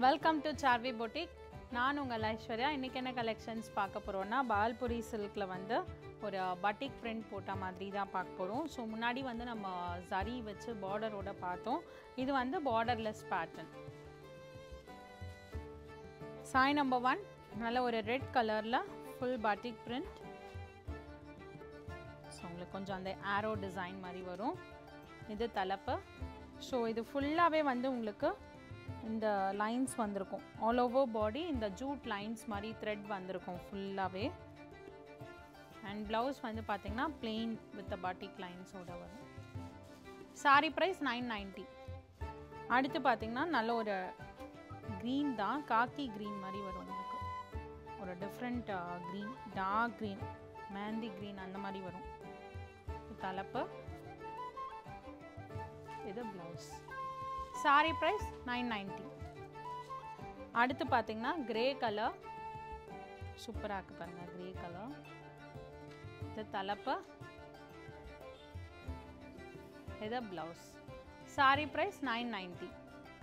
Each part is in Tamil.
Welcome to Saarvi boutique. நான் உங்கள் ஐஸ்வர்யா. இன்றைக்கி என்ன கலெக்ஷன்ஸ் பார்க்க போகிறோன்னா, பால்புரி சில்கில் வந்து ஒரு பட்டிக் பிரிண்ட் போட்ட மாதிரி தான் பார்க்க போகிறோம். ஸோ முன்னாடி வந்து நம்ம ஜரி வச்சு பார்டரோட பார்த்தோம். இது வந்து பார்டர்லெஸ் பேட்டர்ன். சாய் நம்பர் 1 நல்ல ஒரு ரெட் கலரில் ஃபுல் பட்டிக் பிரிண்ட். ஸோ உங்களுக்கு கொஞ்சம் அந்த ஆரோ டிசைன் மாதிரி வரும். இது தலைப்பு. ஸோ இது ஃபுல்லாகவே வந்து உங்களுக்கு இந்த லைன்ஸ் வந்திருக்கும். ஆல் ஓவர் பாடி இந்த ஜூட் லைன்ஸ் மாதிரி த்ரெட் வந்திருக்கும் ஃபுல்லாகவே. அண்ட் ப்ளவுஸ் வந்து பார்த்திங்கன்னா பிளெயின் வித் பாட்டிக் லைன்ஸோட வரும். சாரீ ப்ரைஸ் 990. அடுத்து பார்த்திங்கன்னா நல்ல ஒரு க்ரீன் தான், காக்கி க்ரீன் மாதிரி வரும் உங்களுக்கு. ஒரு different green, dark green, mehndi green அந்த மாதிரி வரும். தலைப்பு. இது ப்ளவுஸ். சாரீ ப்ரைஸ் 990. அடுத்து பார்த்தீங்கன்னா கிரே கலர், சூப்பராக இருக்கு பாருங்க. Grey colour. இது தலைப்பு. இது ப்ளவுஸ். சாரீ ப்ரைஸ் 990.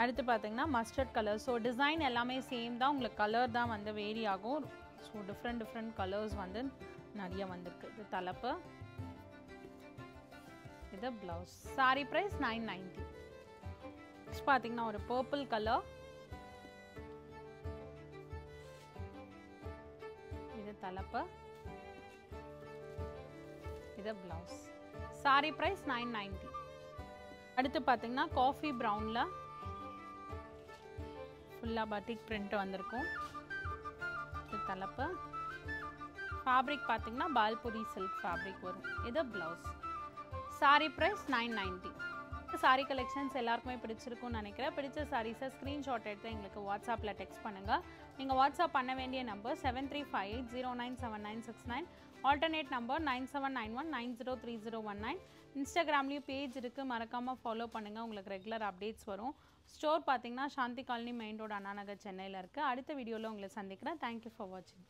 அடுத்து பார்த்தீங்கன்னா மஸ்டர்ட் கலர். ஸோ டிசைன் எல்லாமே சேம் தான், உங்களுக்கு கலர் தான் வந்து வேரி ஆகும். ஸோ டிஃப்ரெண்ட் கலர்ஸ் வந்து நிறைய வந்திருக்கு. இது தலைப்பு. இது ப்ளவுஸ். சாரீ ப்ரைஸ் 990. நெக்ஸ்ட் பார்த்தீங்கன்னா ஒரு பர்பிள் கலர். இது தலைப்பு. இது ப்ளவுஸ். சாரீ ப்ரைஸ் 990. அடுத்து பார்த்தீங்கன்னா காஃபி ப்ரௌனில் ஃபுல்லாக பட்டிக் பிரிண்ட் வந்திருக்கும். இது தலைப்பு. ஃபேப்ரிக் பார்த்தீங்கன்னா பால்புரி சில்க் ஃபேப்ரிக் வரும். இது blouse. Sari price 990. Sari collections எல்லாருக்குமே பிடிச்சிருக்கும்னு நினைக்கிறேன். பிடிச்ச சாரீஸை ஸ்க்ரீன்ஷாட் எடுத்து எங்களுக்கு வாட்ஸ்அப்பில் டெக்ஸ்ட் பண்ணுங்கள். நீங்கள் வாட்ஸ்அப் பண்ண வேண்டிய நம்பர் 7358097969, ஆல்டர்னேட் நம்பர் 9791903019. இன்ஸ்டாகிராம்லேயும் பேஜ் இருக்குது, மறக்காமல் ஃபாலோ பண்ணுங்கள். உங்களுக்கு ரெகுலர் அப்டேட்ஸ் வரும். ஸ்டோர் பார்த்தீங்கன்னா சாந்தி colony main road, Anna Nagar, சென்னையில் இருக்குது. அடுத்த வீடியோவில் உங்களை சந்திக்கிறேன். தேங்க்யூ ஃபார் வாட்சிங்.